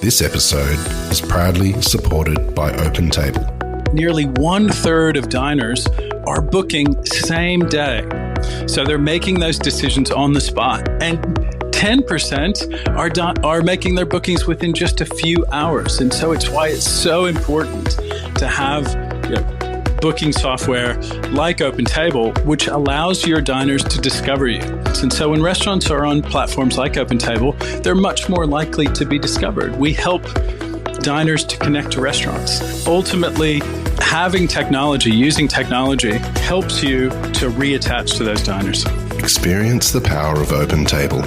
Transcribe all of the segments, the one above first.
This episode is proudly supported by OpenTable. Nearly 1/3 of diners are booking same day. So they're making those decisions on the spot. And 10% are making their bookings within just a few hours. And so it's why it's so important to have booking software like OpenTable, which allows your diners to discover you. And so when restaurants are on platforms like OpenTable, they're much more likely to be discovered. We help diners to connect to restaurants. Ultimately, having technology, using technology, helps you to reattach to those diners. Experience the power of OpenTable.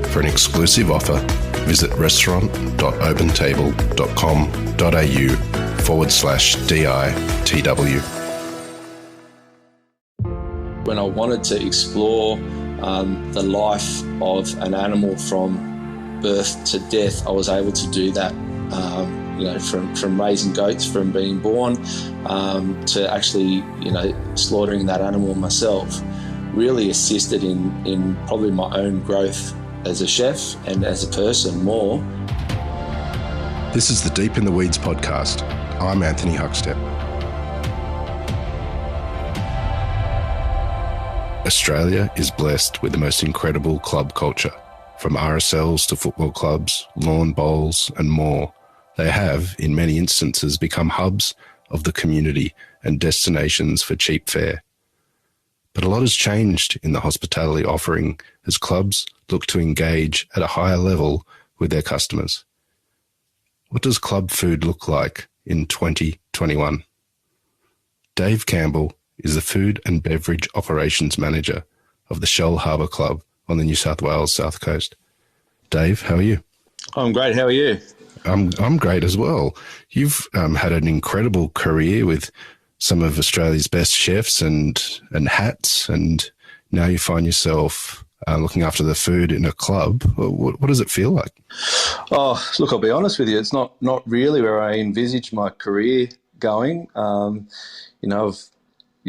For an exclusive offer, visit restaurant.opentable.com.au/DITW. When I wanted to explore the life of an animal from birth to death, I was able to do that. From raising goats, from being born to actually, slaughtering that animal myself, really assisted in probably my own growth as a chef and as a person more. This is the Deep in the Weeds podcast. I'm Anthony Huckstep. Australia is blessed with the most incredible club culture. From RSLs to football clubs, lawn bowls and more, they have, in many instances, become hubs of the community and destinations for cheap fare. But a lot has changed in the hospitality offering as clubs look to engage at a higher level with their customers. What does club food look like in 2021? Dave Campbell is the Food and Beverage Operations Manager of the Shellharbour Club on the New South Wales South Coast. Dave, how are you? I'm great. How are you? I'm great as well. You've had an incredible career with some of Australia's best chefs and hats, and now you find yourself looking after the food in a club. What does it feel like? Oh, look, I'll be honest with you. It's not really where I envisaged my career going.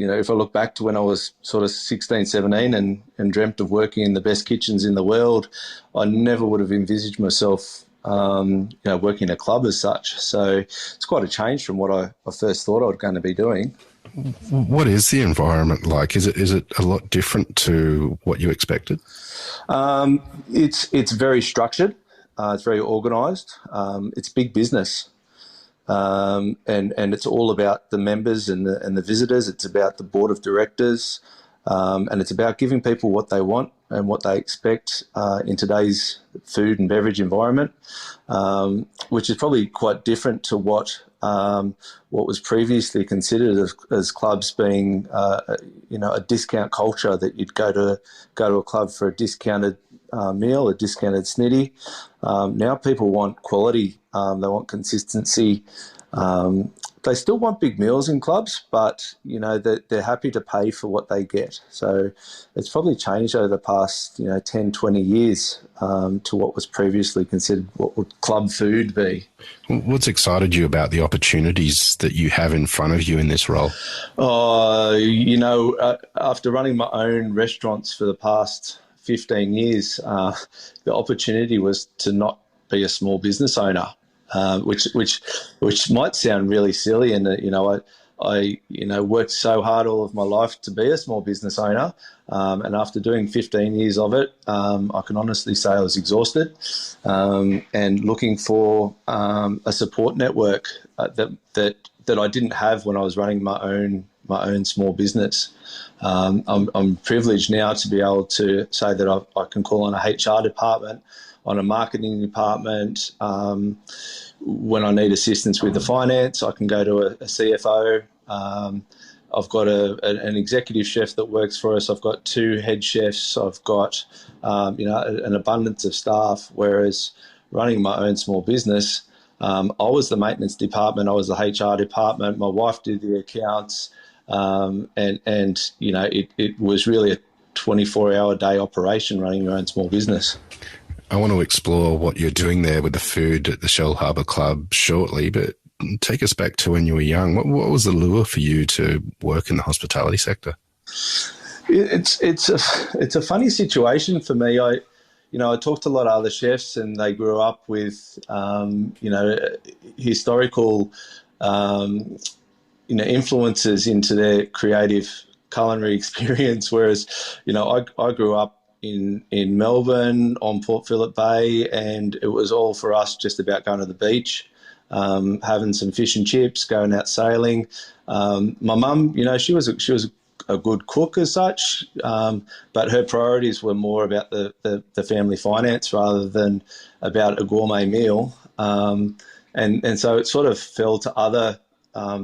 If I look back to when I was sort of 16, 17 and dreamt of working in the best kitchens in the world, I never would have envisaged myself working in a club as such. So it's quite a change from what I first thought I was going to be doing. What is the environment like? Is it a lot different to what you expected? It's very structured. It's very organised. It's big business. And it's all about the members and the visitors. It's about the board of directors. And it's about giving people what they want and what they expect in today's food and beverage environment, which is probably quite different to what was previously considered as clubs being, a discount culture, that you'd go to a club for a discounted meal, a discounted snitty. Now people want quality. They want consistency. They still want big meals in clubs, but, they're happy to pay for what they get. So it's probably changed over the past, 10, 20 years to what was previously considered what would club food be. What's excited you about the opportunities that you have in front of you in this role? After running my own restaurants for the past 15 years, the opportunity was to not be a small business owner. Which might sound really silly, and I worked so hard all of my life to be a small business owner, and after doing 15 years of it, I can honestly say I was exhausted, and looking for a support network that I didn't have when I was running my own small business. I'm privileged now to be able to say that I can call on a HR department, on a marketing department. When I need assistance with the finance, I can go to a CFO. I've got an executive chef that works for us. I've got 2 head chefs. I've got an abundance of staff. Whereas running my own small business, I was the maintenance department. I was the HR department. My wife did the accounts, and it was really a 24-hour day operation running your own small business. I want to explore what you're doing there with the food at the Shellharbour Club shortly, but take us back to when you were young. What was the lure for you to work in the hospitality sector? It's a funny situation for me. I talked to a lot of other chefs, and they grew up with, historical, influences into their creative culinary experience. Whereas, I grew up in Melbourne on Port Phillip Bay, and it was all for us just about going to the beach, having some fish and chips, going out sailing. My mum, she was a good cook as such, but her priorities were more about the family finance rather than about a gourmet meal. And so it sort of fell to other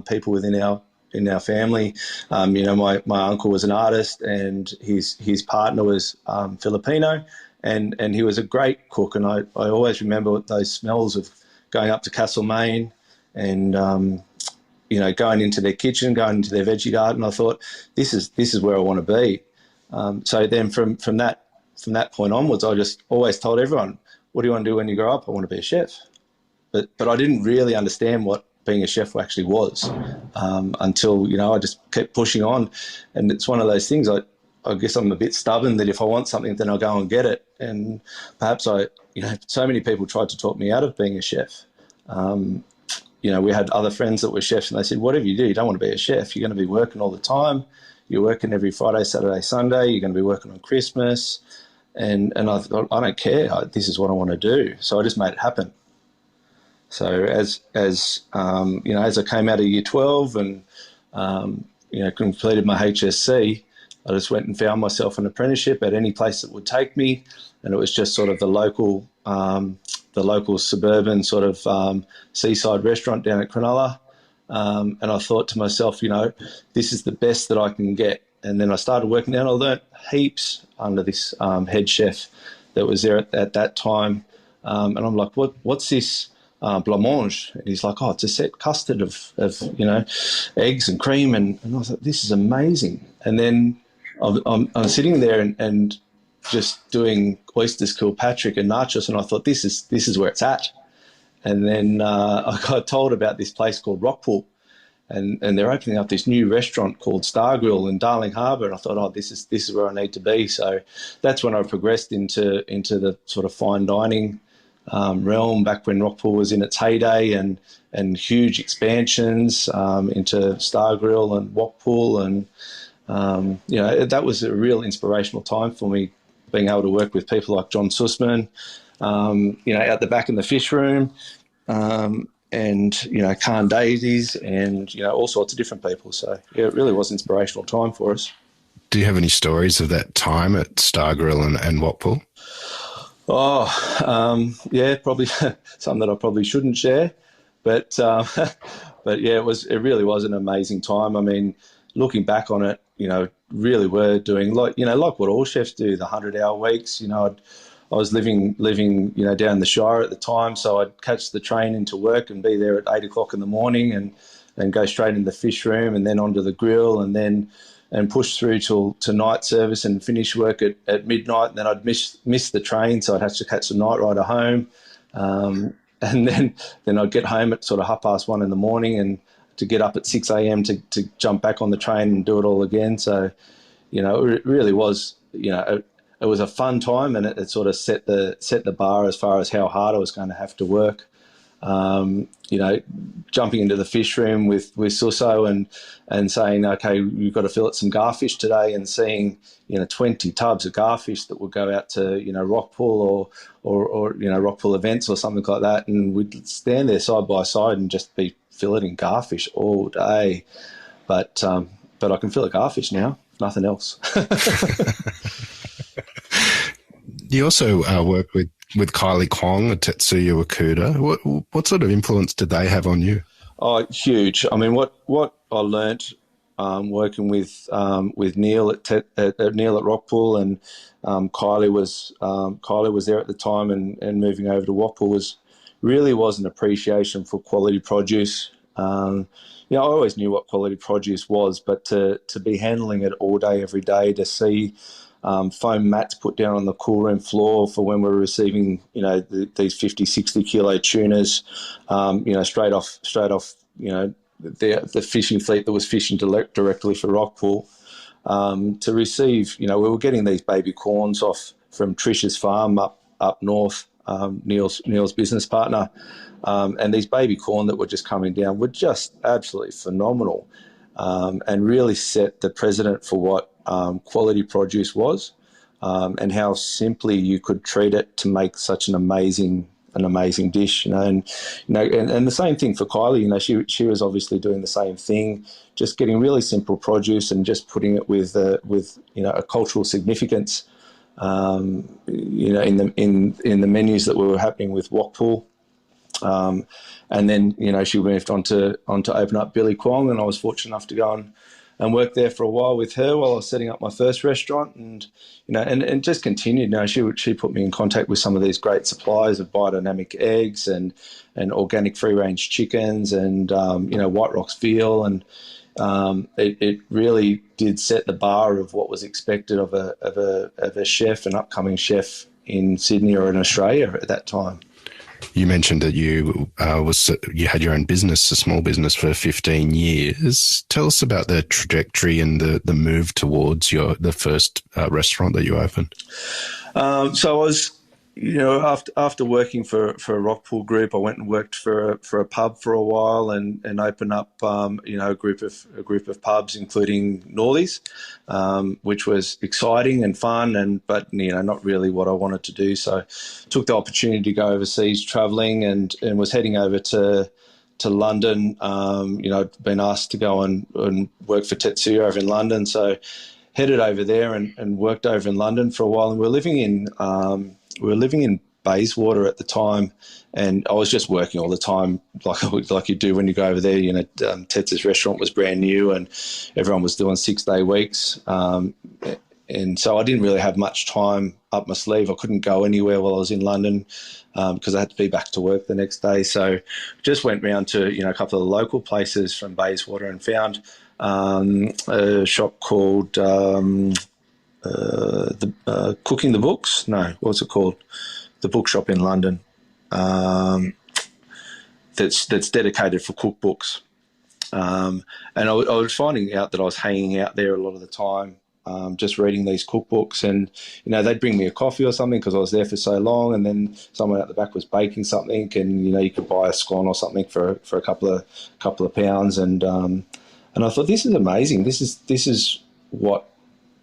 people within our family. My uncle was an artist, and his partner was Filipino, and he was a great cook. And I always remember those smells of going up to Castlemaine and going into their kitchen, going into their veggie garden. I thought, this is where I want to be. So then from that point onwards, I just always told everyone, what do you want to do when you grow up? I want to be a chef. But I didn't really understand what being a chef actually was until, I just kept pushing on. And it's one of those things, I guess I'm a bit stubborn that if I want something, then I'll go and get it. And perhaps so many people tried to talk me out of being a chef. We had other friends that were chefs, and they said, whatever you do, you don't want to be a chef. You're going to be working all the time. You're working every Friday, Saturday, Sunday. You're going to be working on Christmas. And I thought, I don't care. This is what I want to do. So I just made it happen. So as I came out of year 12 and, completed my HSC, I just went and found myself an apprenticeship at any place that would take me. And it was just sort of the local suburban sort of seaside restaurant down at Cronulla. And I thought to myself, this is the best that I can get. And then I started working down. I learnt heaps under this head chef that was there at that time. And I'm like, what's this blancmange? And he's like, it's a set custard of eggs and cream. And I thought, this is amazing. And then I'm sitting there and just doing oysters Kilpatrick and nachos, and I thought, this is where it's at. And then I got told about this place called Rockpool, and they're opening up this new restaurant called Star Grill in Darling Harbour, and I thought, this is where I need to be. So that's when I progressed into the sort of fine dining realm, back when Rockpool was in its heyday, and huge expansions into Star Grill and Rockpool, and that was a real inspirational time for me, being able to work with people like John Sussman, out the back in the fish room, and Khan Daisies, and all sorts of different people. So yeah, it really was an inspirational time for us. Do you have any stories of that time at Star Grill and Watpool? Yeah, probably some that I probably shouldn't share, but yeah, it really was an amazing time. I mean, looking back on it, really were doing like what all chefs do, the 100-hour weeks. I was living down the Shire at the time, so I'd catch the train into work and be there at 8 o'clock in the morning, and go straight into the fish room, and then onto the grill, and push through to night service and finish work at midnight. And then I'd miss the train, so I'd have to catch the night rider home, and then I'd get home at sort of 1:30 in the morning, and to get up at 6 a.m. to jump back on the train and do it all again. So, it really was, it was a fun time, and it sort of set the bar as far as how hard I was going to have to work. Jumping into the fish room with Suso and saying, okay, you've got to fillet some garfish today, and seeing 20 tubs of garfish that would go out to Rockpool or Rockpool events or something like that, and we'd stand there side by side and just be filleting garfish all day. But I can fillet garfish now, nothing else. You also work with Kylie Kwong and Tetsuya Wakuda. What sort of influence did they have on you? Oh, huge. I mean, what I learnt working with Neil at Rockpool, and Kylie was there at the time, and moving over to Rockpool was an appreciation for quality produce. I always knew what quality produce was, but to be handling it all day, every day, to see foam mats put down on the cool room floor for when we're receiving, these 50, 60 kilo tunas, straight off, the fishing fleet that was fishing directly for Rockpool, to receive, we were getting these baby corns off Trish's farm up north, Neil's business partner, and these baby corn that were just coming down were just absolutely phenomenal, and really set the precedent for what quality produce was, and how simply you could treat it to make such an amazing dish, and the same thing for Kylie. She was obviously doing the same thing, just getting really simple produce and just putting it with a cultural significance, in the menus that were happening with Wakpool. And then, she moved on to open up Billy Kwong, and I was fortunate enough to go and work there for a while with her while I was setting up my first restaurant, and just continued. She put me in contact with some of these great suppliers of biodynamic eggs and organic free range chickens and White Rocks veal, and it really did set the bar of what was expected of a chef, an upcoming chef in Sydney or in Australia at that time. You mentioned that you had your own business, a small business, for 15 years. Tell us about the trajectory and the move towards the first restaurant that you opened. So I was, after working for a Rockpool group, I went and worked for a pub for a while and opened up, a group of pubs, including Northies, which was exciting and fun, but not really what I wanted to do. So took the opportunity to go overseas traveling and was heading over to London. I'd been asked to go and work for Tetsuya over in London. So headed over there and worked over in London for a while. And we were living in Bayswater at the time, and I was just working all the time, like you do when you go over there. Tetsu's restaurant was brand new, and everyone was doing 6-day weeks, and so I didn't really have much time up my sleeve. I couldn't go anywhere while I was in London because I had to be back to work the next day. So just went round to a couple of the local places from Bayswater and found a shop called Cooking the Books. No, what's it called? The bookshop in London that's dedicated for cookbooks. And I was finding out that I was hanging out there a lot of the time, just reading these cookbooks, and they'd bring me a coffee or something because I was there for so long, and then someone at the back was baking something, and you could buy a scone or something for a couple of pounds, and I thought, this is amazing. This is what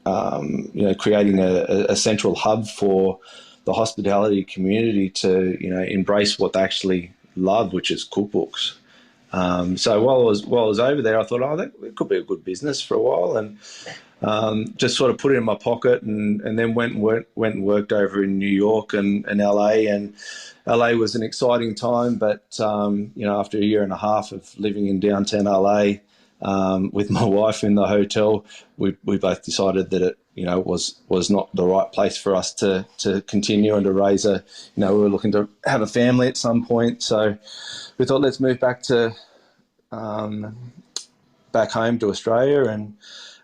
creating a central hub for the hospitality community to embrace what they actually love, which is cookbooks. So while I was over there, I thought, that it could be a good business for a while, and just sort of put it in my pocket, and then went and worked over in New York and LA. And LA was an exciting time, but after a year and a half of living in downtown LA with my wife in the hotel, we both decided that it was not the right place for us to continue and to raise we were looking to have a family at some point. So we thought, let's move back home to Australia. And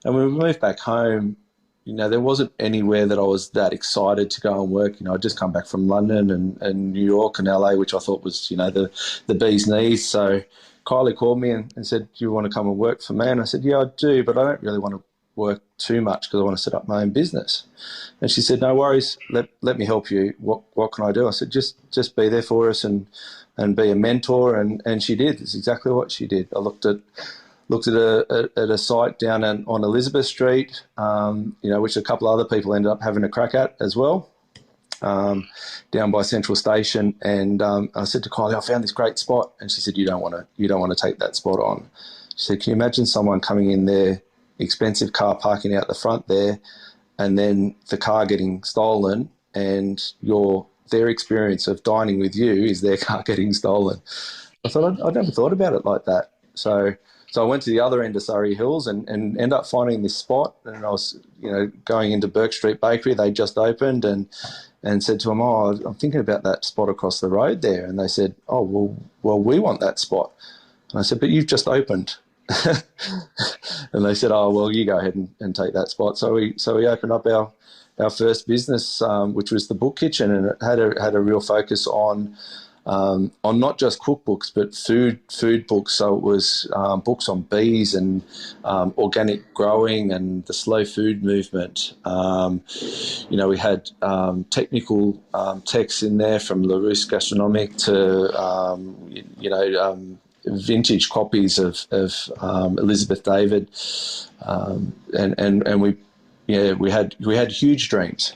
when we moved back home, there wasn't anywhere that I was that excited to go and work. I'd just come back from London and New York and LA, which I thought was, the bee's knees. So Kylie called me and said, do you want to come and work for me? And I said, yeah, I do, but I don't really want to work too much because I want to set up my own business. And she said, no worries, let me help you. What can I do? I said, just be there for us and be a mentor. And she did. It's exactly what she did. I looked at a site down on Elizabeth Street, which a couple of other people ended up having a crack at as well, down by Central Station. And I said to Kylie, I found this great spot. And she said, you don't want to take that spot on. She said, can you imagine someone coming in there, expensive car parking out the front there, and then the car getting stolen, and their experience of dining with you is their car getting stolen? I thought, I'd never thought about it like that. So I went to the other end of Surrey Hills and ended up finding this spot, and I was going into Burke Street Bakery. They just opened, and said to them, I'm thinking about that spot across the road there. And they said, well, we want that spot. And I said, but you've just opened. And they said, well, you go ahead and take that spot. So we opened up our first business, which was the Book Kitchen, and it had a real focus on on not just cookbooks but food books. So it was books on bees and organic growing and the slow food movement. We had technical texts in there from Larousse Gastronomique to vintage copies of Elizabeth David, and we had huge dreams,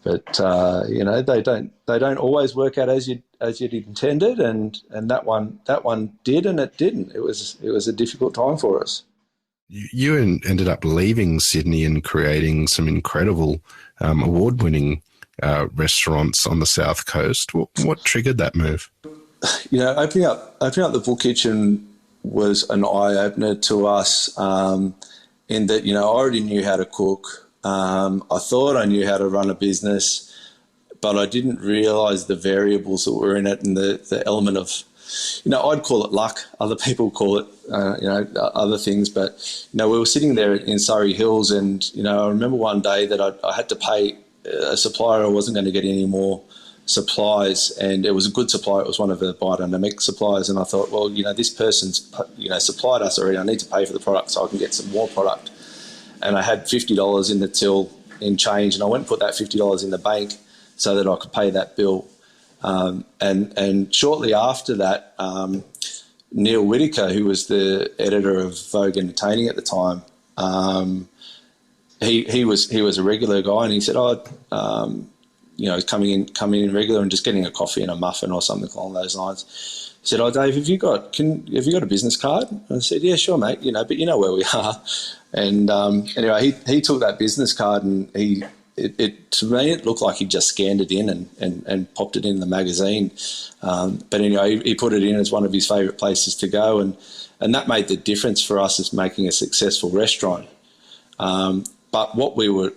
but they don't always work out as you'd intended, and that one did, and it didn't. It was a difficult time for us. You ended up leaving Sydney and creating some incredible award-winning restaurants on the South Coast. What triggered that move? Opening up the Book Kitchen was an eye-opener to us, in that, I already knew how to cook. I thought I knew how to run a business, but I didn't realise the variables that were in it and the element of, I'd call it luck. Other people call it, other things. But, we were sitting there in Surrey Hills, and, I remember one day that I had to pay a supplier. I wasn't going to get any more supplies, and it was a good supplier. It was one of the biodynamic suppliers, and I thought, well, this person's supplied us already. I need to pay for the product so I can get some more product. And I had $50 in the till in change, and I went and put that $50 in the bank so that I could pay that bill. And shortly after that, Neil Whitaker, who was the editor of Vogue Entertaining at the time, he was a regular guy, and he said, coming in regular and just getting a coffee and a muffin or something along those lines. He said, Dave, have you got a business card? And I said, yeah, sure, mate, but you know where we are. And anyway, he took that business card, and to me, it looked like he just scanned it in and popped it in the magazine. But anyway, he put it in as one of his favourite places to go, and that made the difference for us as making a successful restaurant. But what we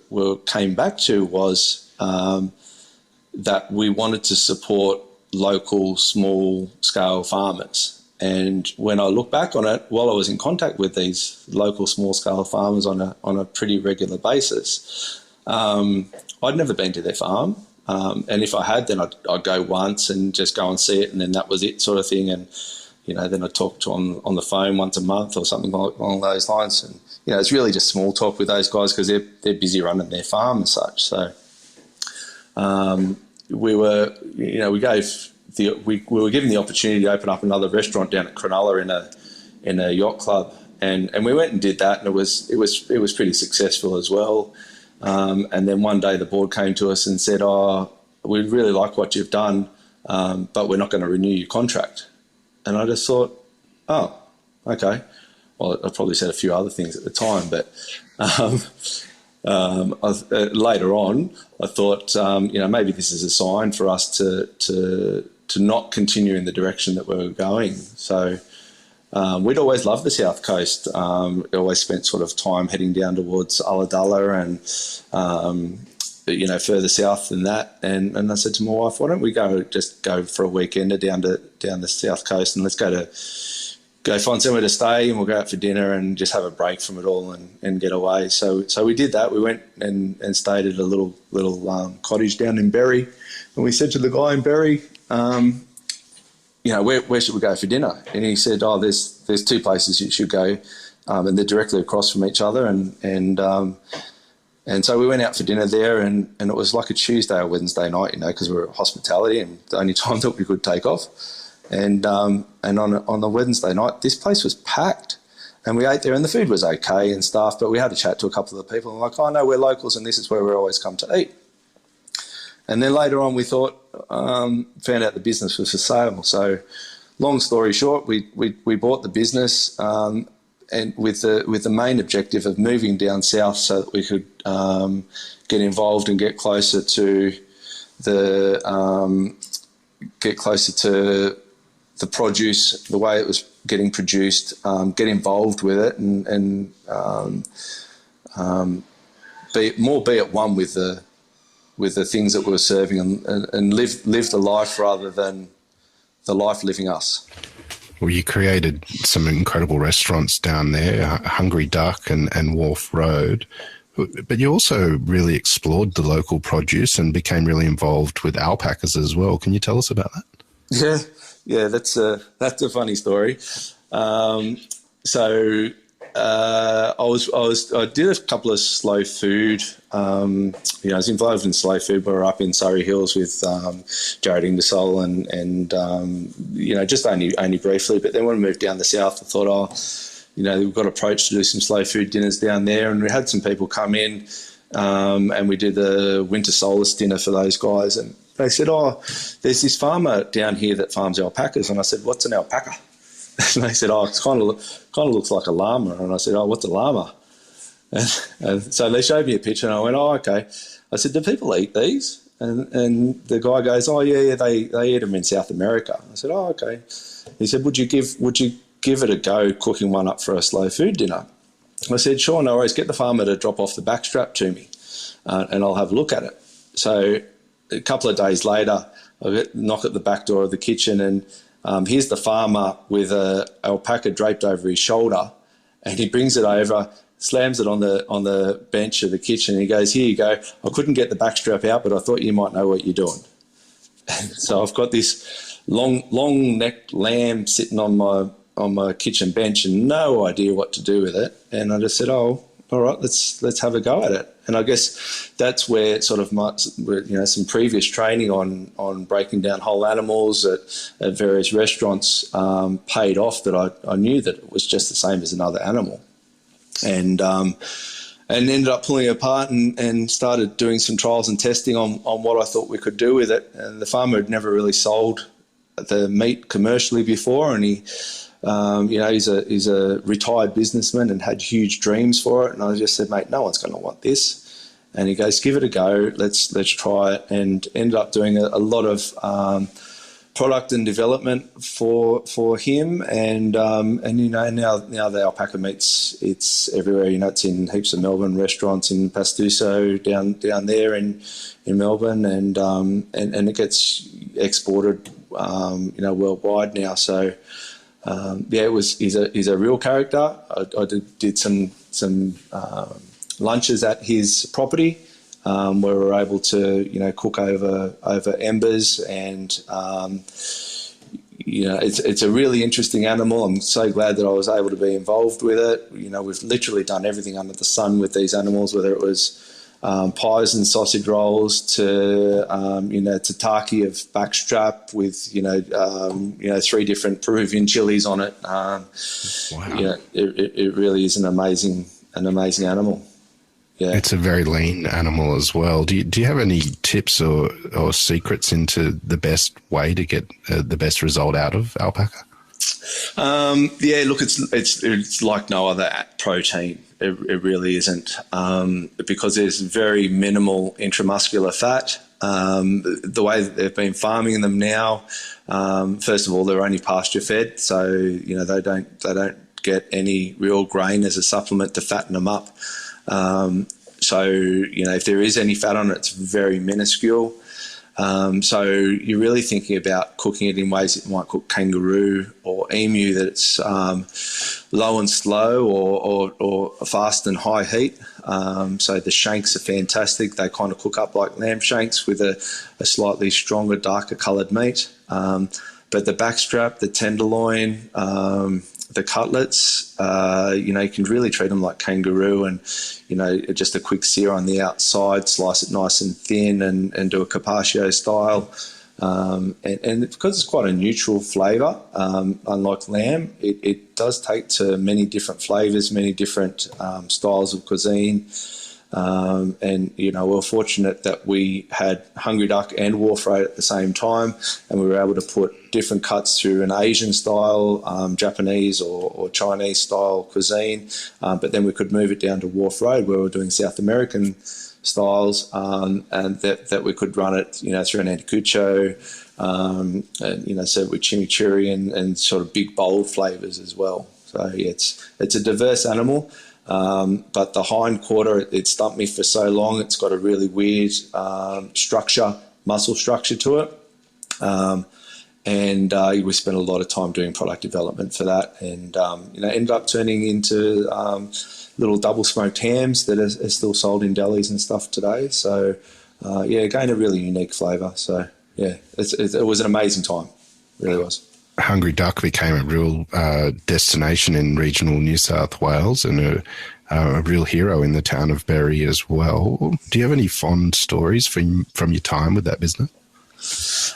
came back to was that we wanted to support local small-scale farmers. And when I look back on it, while I was in contact with these local small-scale farmers on a pretty regular basis, I'd never been to their farm. And if I had, then I'd go once and just go and see it, and then that was it, sort of thing. And, then I talked to them on the phone once a month or something along those lines. And, it's really just small talk with those guys because they're busy running their farm and such. So we were given the opportunity to open up another restaurant down at Cronulla in a yacht club, and we went and did that, and it was pretty successful as well. And then one day the board came to us and said, we really like what you've done, but we're not going to renew your contract. And I just thought, okay. Well, I probably said a few other things at the time, but later on, I thought, maybe this is a sign for us to not continue in the direction that we were going. So we'd always loved the South Coast. We always spent sort of time heading down towards Ulladulla and, further south than that. And I said to my wife, why don't we go for a weekend down the South Coast, and let's go find somewhere to stay, and we'll go out for dinner and just have a break from it all and get away. So we did that. We went and stayed at a little cottage down in Berry, and we said to the guy in Berry, where should we go for dinner? And he said, there's two places you should go, and they're directly across from each other. And so we went out for dinner there, and it was like a Tuesday or Wednesday night, because we were at hospitality and the only time that we could take off. And on the Wednesday night, this place was packed, and we ate there, and the food was okay and stuff, but we had a chat to a couple of the people, and like, no, we're locals, and this is where we always come to eat. And then later on, we found out the business was for sale. So, long story short, we bought the business, and with the main objective of moving down south so that we could get involved and get closer to the produce, the way it was getting produced, get involved with it, and be at one with the things that we were serving, and live the life rather than the life living us. Well, you created some incredible restaurants down there, Hungry Duck and Wharf Road. But you also really explored the local produce and became really involved with alpacas as well. Can you tell us about that? Yeah, that's a funny story. I did a couple of slow food. I was involved in slow food. We were up in Surrey Hills with Jared Ingersoll and just only briefly. But then when we moved down the south, I thought, we've got approached to do some slow food dinners down there, and we had some people come in, and we did the winter solace dinner for those guys, and they said, there's this farmer down here that farms alpacas. And I said, what's an alpaca? And they said, it kind of looks like a llama. And I said, what's a llama? And so they showed me a picture, and I went, okay. I said, do people eat these? And the guy goes, yeah, they eat them in South America. I said, okay. He said, would you give it a go cooking one up for a slow food dinner? I said, sure, no worries. Get the farmer to drop off the backstrap to me, and I'll have a look at it. So a couple of days later, I get a knock at the back door of the kitchen, and here's the farmer with an alpaca draped over his shoulder, and he brings it over, slams it on the bench of the kitchen, and he goes, here you go. I couldn't get the backstrap out, but I thought you might know what you're doing. So I've got this long-necked lamb sitting on my kitchen bench and no idea what to do with it. And I just said, all right, let's have a go at it. And I guess that's where sort of some previous training on breaking down whole animals at various restaurants paid off, that I knew that it was just the same as another animal. And ended up pulling it apart and started doing some trials and testing on what I thought we could do with it. And the farmer had never really sold the meat commercially before, and he's a retired businessman and had huge dreams for it. And I just said, mate, no one's going to want this. And he goes, give it a go. Let's try it. And ended up doing a lot of product and development for him. And now the alpaca meat's, it's everywhere. It's in heaps of Melbourne restaurants, in Pastuso down there in Melbourne, and it gets exported worldwide now. So. He's a real character. I did some lunches at his property where we were able to cook over embers, and it's a really interesting animal. I'm so glad that I was able to be involved with it. We've literally done everything under the sun with these animals, whether it was pies and sausage rolls to tataki of backstrap with 3 different Peruvian chilies on it. Wow. It really is an amazing animal. Yeah, it's a very lean animal as well. Do you have any tips or secrets into the best way to get the best result out of alpaca? Look, it's like no other protein. It really isn't, because there's very minimal intramuscular fat. The way that they've been farming them now, first of all, they're only pasture fed, so they don't get any real grain as a supplement to fatten them up. So if there is any fat on it, it's very minuscule. So you're really thinking about cooking it in ways that you might cook kangaroo or emu, that it's low and slow or fast and high heat. So the shanks are fantastic. They kind of cook up like lamb shanks with a slightly stronger, darker coloured meat. But the backstrap, the tenderloin, the cutlets, you can really treat them like kangaroo, and just a quick sear on the outside, slice it nice and thin, and do a carpaccio style. And because it's quite a neutral flavour, unlike lamb, it does take to many different flavours, many different styles of cuisine. And we're fortunate that we had hungry duck and wharf ray at the same time, and we were able to put different cuts through an Asian style, Japanese or Chinese style cuisine, but then we could move it down to Wharf Road where we're doing South American styles, and that we could run it through an anticucho, and serve with chimichurri and sort of big bold flavours as well. So yeah, it's a diverse animal. But the hind quarter, it stumped me for so long. It's got a really weird muscle structure to it. and we spent a lot of time doing product development for that, and ended up turning into little double smoked hams that are still sold in delis and stuff today. So again, a really unique flavour. So yeah, it was an amazing time, it really was. Hungry Duck became a real destination in regional New South Wales, and a real hero in the town of Berry as well. Do you have any fond stories from your time with that business?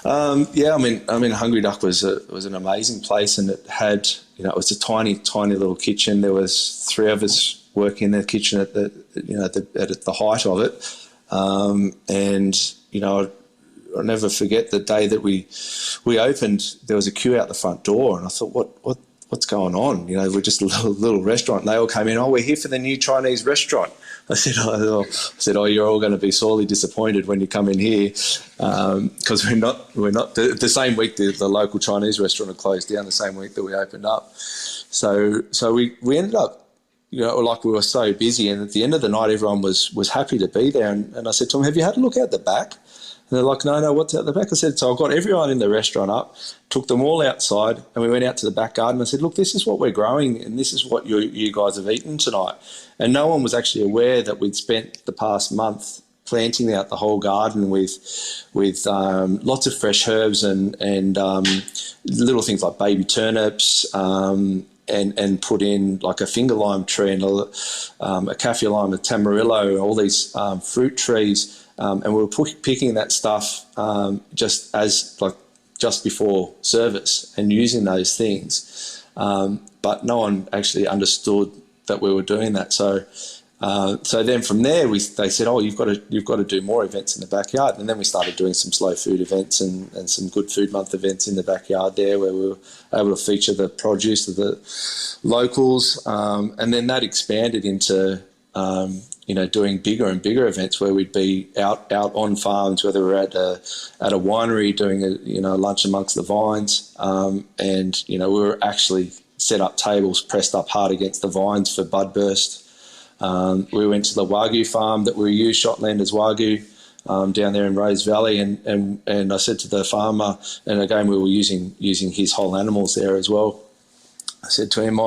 I mean, Hungry Duck was an amazing place, and it had, it was a tiny little kitchen. There was 3 of us working in the kitchen at the height of it, I'll never forget the day that we opened. There was a queue out the front door, and I thought, what's going on? We're just a little restaurant. And they all came in. Oh, we're here for the new Chinese restaurant. I said, you're all going to be sorely disappointed when you come in here, because we're not the same week the local Chinese restaurant had closed down the same week that we opened up. So we ended up, like we were so busy, and at the end of the night, everyone was happy to be there. And I said to them, have you had a look out the back? And they're like, no, what's out the back? I said, so I got everyone in the restaurant up, took them all outside, and we went out to the back garden. I said, look, this is what we're growing, and this is what you guys have eaten tonight. And no one was actually aware that we'd spent the past month planting out the whole garden with lots of fresh herbs and little things like baby turnips, and put in like a finger lime tree and a kaffir lime, a tamarillo, all these fruit trees. And we were picking that stuff just before service and using those things, but no one actually understood that we were doing that. So then from there, they said, "Oh, you've got to do more events in the backyard." And then we started doing some slow food events and some Good Food Month events in the backyard there, where we were able to feature the produce of the locals, and then that expanded into doing bigger and bigger events where we'd be out on farms, whether we're at a winery doing a lunch amongst the vines, and we were actually set up tables pressed up hard against the vines for bud burst. We went to the Wagyu farm that we use, Shotlanders Wagyu, down there in Rose Valley, and I said to the farmer, and again we were using his whole animals there as well. I said to him,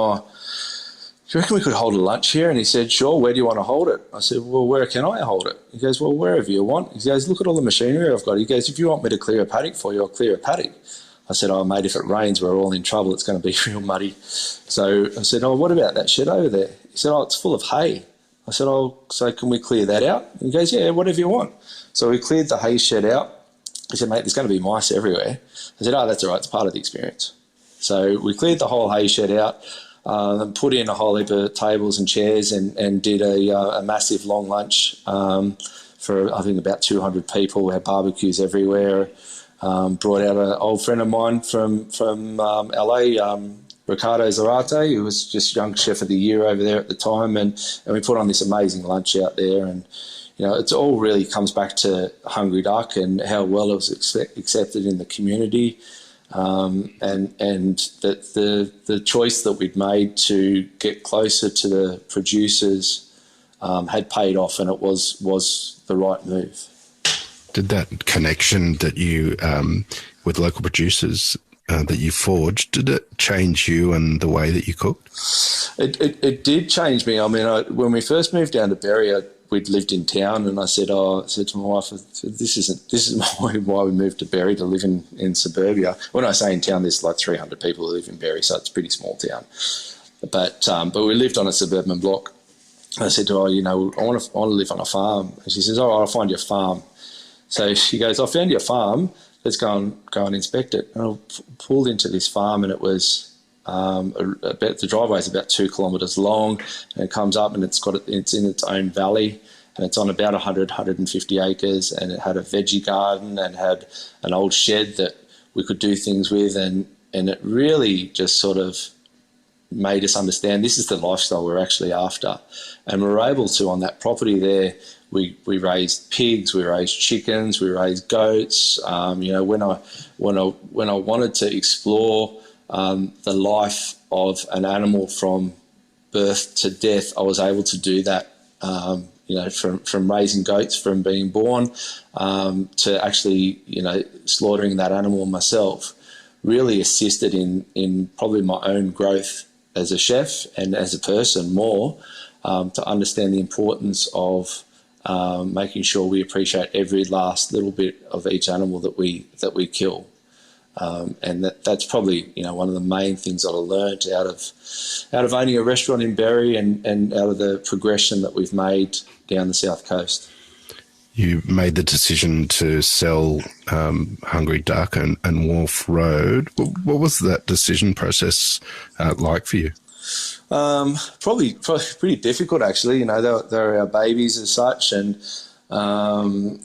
do you reckon we could hold a lunch here? And he said, sure, where do you want to hold it? I said, well, where can I hold it? He goes, well, wherever you want. He goes, look at all the machinery I've got. He goes, if you want me to clear a paddock for you, I'll clear a paddock. I said, oh, mate, if it rains, we're all in trouble. It's going to be real muddy. So I said, oh, what about that shed over there? He said, oh, it's full of hay. I said, oh, so can we clear that out? He goes, yeah, whatever you want. So we cleared the hay shed out. He said, mate, there's going to be mice everywhere. I said, oh, that's all right. It's part of the experience. So we cleared the whole hay shed out, and put in a whole heap of tables and chairs, and did a massive long lunch for, I think, about 200 people. We had barbecues everywhere. Brought out an old friend of mine from LA, Ricardo Zarate, who was just Young Chef of the Year over there at the time, and we put on this amazing lunch out there. And it's all really comes back to Hungry Duck and how well it was accepted in the community, and that the choice that we'd made to get closer to the producers had paid off, and it was the right move. Did that connection that you with local producers that you forged, did it change you and the way that you cooked? It did change me. I mean, when we first moved down to Berry, we'd lived in town, and I said to my wife, this is why we moved to Berry, to live in suburbia. When I say in town, there's like 300 people who live in Berry, so it's a pretty small town. But we lived on a suburban block. I said to her, I want to live on a farm. And she says, oh, I'll find you a farm. So she goes, I found your farm. Let's go and inspect it. And I pulled into this farm, and it was the driveway is about 2 kilometres long, and it comes up, and it's in its own valley, and it's on about 150 acres, and it had a veggie garden and had an old shed that we could do things with, and it really just sort of made us understand this is the lifestyle we're actually after. And we were able to, on that property there, we raised pigs, we raised chickens, we raised goats. When I wanted to explore the life of an animal from birth to death, I was able to do that. From raising goats from being born to actually slaughtering that animal myself, really assisted in probably my own growth as a chef and as a person more, to understand the importance of making sure we appreciate every last little bit of each animal that we kill. And that's probably, you know, one of the main things that I learned out of owning a restaurant in Berry and out of the progression that we've made down the South Coast. You made the decision to sell Hungry Duck and Wharf Road. What was that decision process like for you? Probably pretty difficult, actually. You know, they're our babies as such, and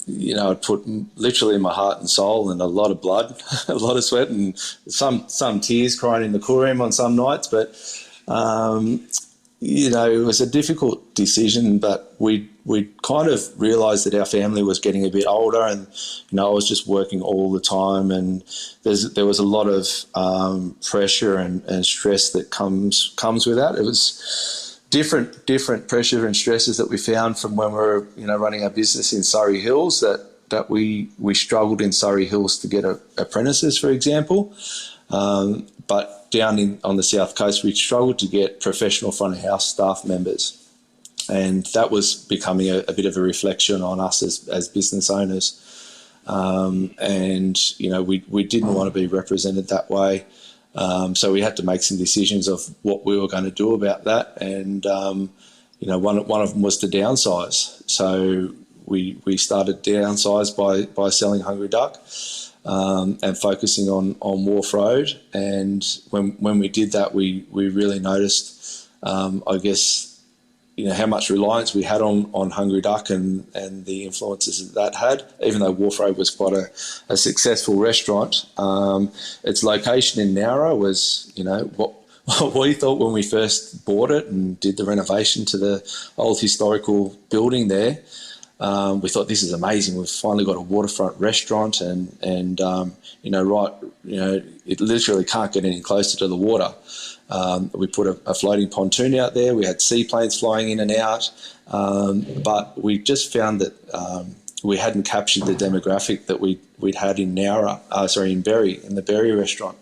you know, I'd put literally my heart and soul and a lot of blood, a lot of sweat, and some tears crying in the cool room on some nights. But you know, it was a difficult decision, but we kind of realised that our family was getting a bit older, and you know, I was just working all the time, and there was a lot of pressure and stress that comes with that. It was different pressure and stresses that we found from when we were, you know, running our business in Surrey Hills, that we struggled in Surrey Hills to get apprentices, for example. But down on the South Coast, we struggled to get professional front of house staff members. And that was becoming a bit of a reflection on us as business owners. And, you know, we didn't want to be represented that way. So we had to make some decisions of what we were going to do about that. And, you know, one of them was to downsize. So we started downsize by selling Hungry Duck. And focusing on Wharf Road. And when we did that, we really noticed, I guess, you know, how much reliance we had on Hungry Duck and the influences that had. Even though Wharf Road was quite a successful restaurant, its location in Nowra was, you know, what we thought when we first bought it and did the renovation to the old historical building there. We thought, this is amazing. We've finally got a waterfront restaurant, and you know, it literally can't get any closer to the water. We put a floating pontoon out there. We had seaplanes flying in and out, but we just found that we hadn't captured the demographic that we'd had in in Berry, in the Berry restaurant,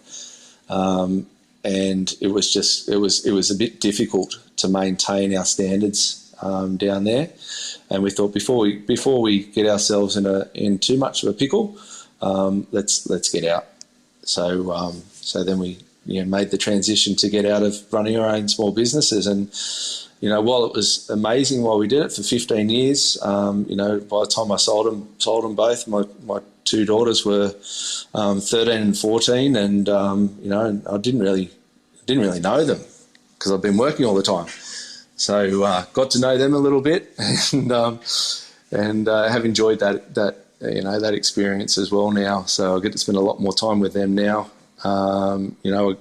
and it was a bit difficult to maintain our standards down there. And we thought, before we get ourselves in too much of a pickle, let's get out. So then we, you know, made the transition to get out of running our own small businesses. And you know, while it was amazing while we did it for 15 years, you know, by the time I sold them both, my two daughters were 13 and 14, and you know, and I didn't really know them because I've been working all the time. So got to know them a little bit, and have enjoyed that you know, that experience as well now. So I get to spend a lot more time with them now. You know,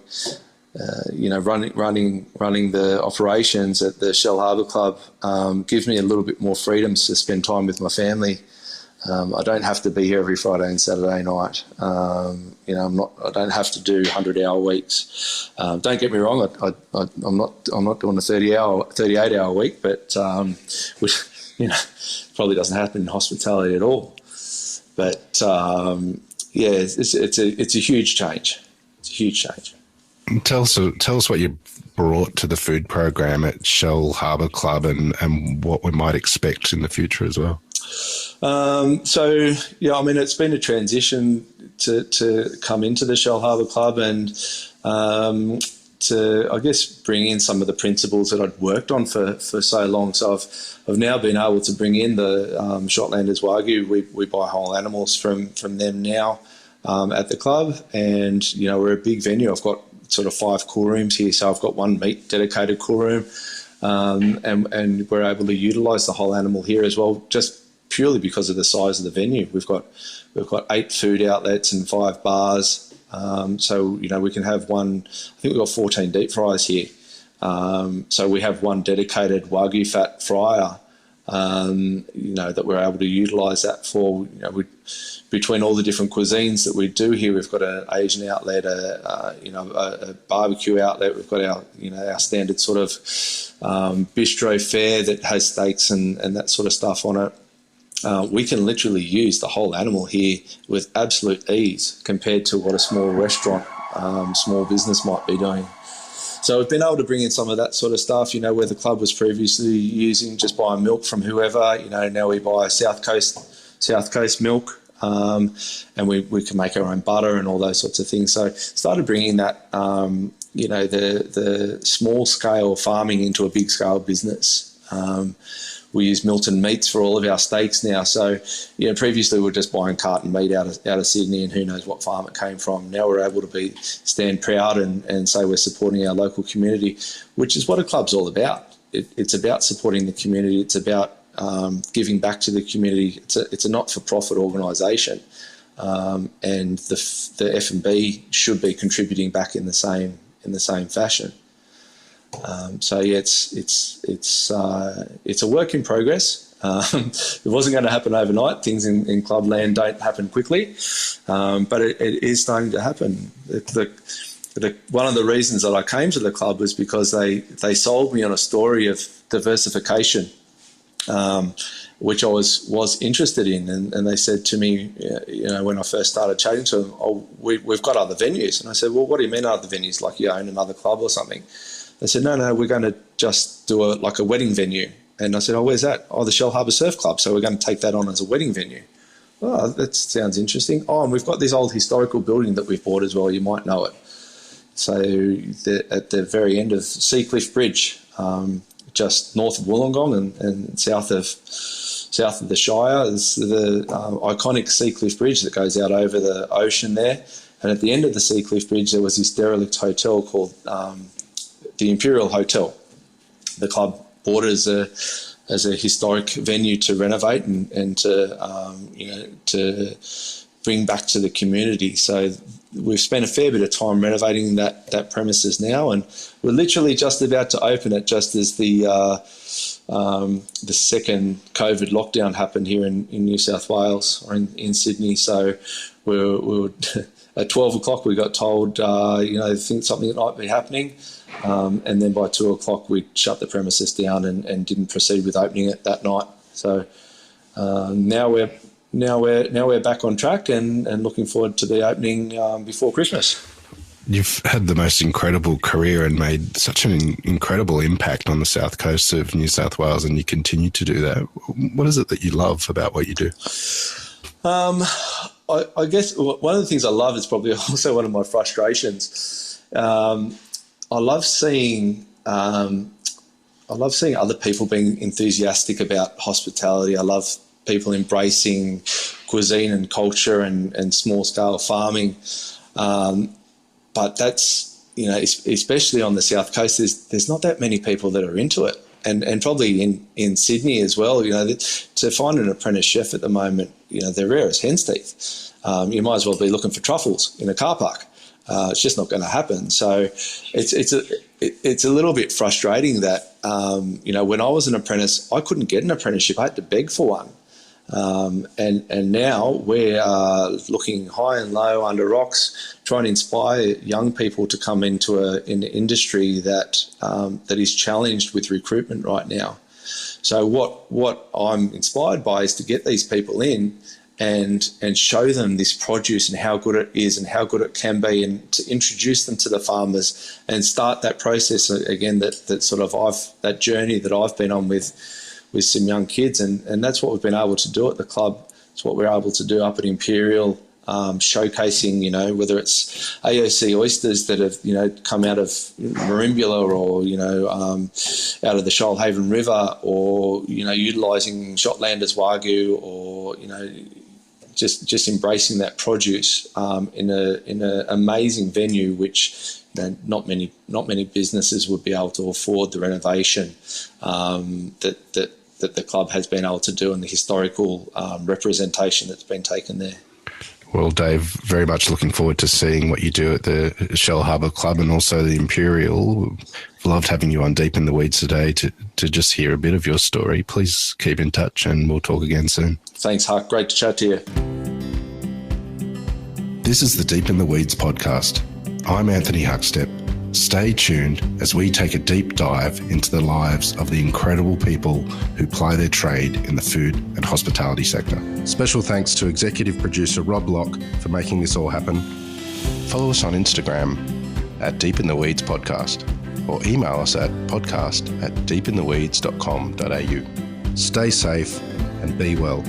running the operations at the Shellharbour Club gives me a little bit more freedom to spend time with my family. I don't have to be here every Friday and Saturday night. You know, I don't have to do 100-hour weeks. Don't get me wrong. I'm not doing a 38-hour week, but which, you know, probably doesn't happen in hospitality at all. But yeah, it's a huge change. It's a huge change. Tell us what you brought to the food program at Shellharbour Club, and what we might expect in the future as well. So yeah, I mean, it's been a transition to come into the Shellharbour Club and to, I guess, bring in some of the principles that I'd worked on for so long. So I've now been able to bring in the Shotlanders Wagyu. We buy whole animals from them now at the club, and you know, we're a big venue. I've got sort of 5 cool rooms here, so I've got one meat dedicated cool room, and we're able to utilise the whole animal here as well, just purely because of the size of the venue. We've got 8 food outlets and 5 bars. So, you know, we can have one, I think we've got 14 deep fryers here. So we have one dedicated Wagyu fat fryer, you know, that we're able to utilise that for, you know, between all the different cuisines that we do here. We've got an Asian outlet, a barbecue outlet. We've got our standard sort of bistro fare that has steaks and that sort of stuff on it. We can literally use the whole animal here with absolute ease compared to what a small restaurant small business might be doing. So we've been able to bring in some of that sort of stuff, where the club was previously using just buying milk from whoever, now we buy South Coast milk, and we can make our own butter and all those sorts of things. So started bringing that, the small scale farming into a big scale business. We use Milton Meats for all of our steaks now. So, previously we were just buying carton meat out of Sydney and who knows what farm it came from. Now we're able to stand proud and say we're supporting our local community, which is what a club's all about. It's about supporting the community. It's about giving back to the community. It's a not-for-profit organisation, and the F&B should be contributing back in the same fashion. It's a work in progress. It wasn't going to happen overnight. Things in clubland don't happen quickly, but it is starting to happen. One of the reasons that I came to the club was because they sold me on a story of diversification, which I was interested in, and they said to me, when I first started chatting to them, we've got other venues, and I said, well, what do you mean other venues? Like you own another club or something? They said, no, we're going to just do a wedding venue. And I said, oh, where's that? Oh, the Shellharbour Surf Club. So we're going to take that on as a wedding venue. Oh, that sounds interesting. Oh, and we've got this old historical building that we've bought as well. You might know it. So at the very end of Seacliff Bridge, just north of Wollongong and south of the Shire, is the iconic Seacliff Bridge that goes out over the ocean there. And at the end of the Seacliff Bridge, there was this derelict hotel called the Imperial Hotel. The club bought it as a historic venue to renovate and to bring back to the community. So we've spent a fair bit of time renovating that premises now, and we're literally just about to open it just as the second COVID lockdown happened here in New South Wales or in Sydney. So we were at 12 o'clock we got told, think something might be happening. And then by 2 o'clock we shut the premises down and didn't proceed with opening it that night. So now we're back on track and looking forward to the opening before Christmas. You've had the most incredible career and made such an incredible impact on the south coast of New South Wales, and you continue to do that. What is it that you love about what you do? I guess one of the things I love is probably also one of my frustrations. I love seeing other people being enthusiastic about hospitality. I love people embracing cuisine and culture and small scale farming. But that's, especially on the South Coast, there's not that many people that are into it. And probably in Sydney as well, to find an apprentice chef at the moment, they're rare as hen's teeth. You might as well be looking for truffles in a car park. It's just not going to happen. So it's a little bit frustrating that, when I was an apprentice, I couldn't get an apprenticeship. I had to beg for one. And now we're looking high and low under rocks, trying to inspire young people to come into an industry that is challenged with recruitment right now. So what I'm inspired by is to get these people in and show them this produce and how good it is and how good it can be, and to introduce them to the farmers and start that process again, that journey that I've been on with some young kids, and that's what we've been able to do at the club. It's what we're able to do up at Imperial, showcasing, whether it's AOC oysters that have, come out of Merimbula or, out of the Shoalhaven River, or, utilising Shotlanders Wagyu, or, just embracing that produce in a amazing venue, which not many businesses would be able to afford the renovation that the club has been able to do, and the historical representation that's been taken there. Well, Dave, very much looking forward to seeing what you do at the Shellharbour Club and also the Imperial. Loved having you on Deep in the Weeds today to just hear a bit of your story. Please keep in touch and we'll talk again soon. Thanks, Huck. Great to chat to you. This is the Deep in the Weeds podcast. I'm Anthony Huckstep. Stay tuned as we take a deep dive into the lives of the incredible people who ply their trade in the food and hospitality sector. Special thanks to executive producer Rob Locke for making this all happen. Follow us on Instagram at Deep in the Weeds Podcast, or email us at podcast@deepintheweeds.com.au. Stay safe and be well.